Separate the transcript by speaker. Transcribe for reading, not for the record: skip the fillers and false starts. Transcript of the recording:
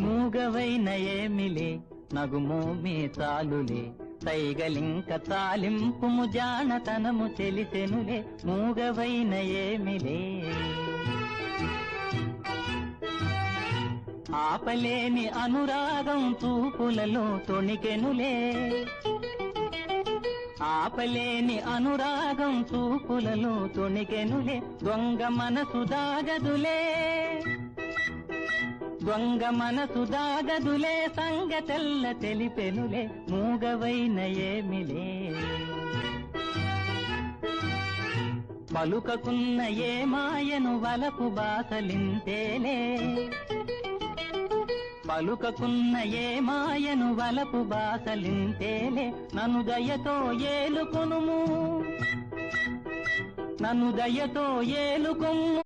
Speaker 1: మూగవైన ఏమిలే నగుమోమే చాలులే సైగలింక తాలింపుము జానతనము తెలిసెనులే మూగవైన ఏమిలే ఆపలేని అనురాగం చూపులలో తొణికెనులే ఆపలేని అనురాగం చూపులలో తొణికెనులే దొంగ మనసు దాగదులే దొంగ మనసు దాగదులే సంగతెల్ల తెలిపెనులే మూగవైన ఏమిలే పలుకకున్న ఏ మాయను వలపు బాసలింతేలే పలుకకున్న ఏ మాయను వలపు బాసలింతేలే నన్ను దయతో ఏలుకొనుము నన్ను దయతో ఏలుకొమ్ము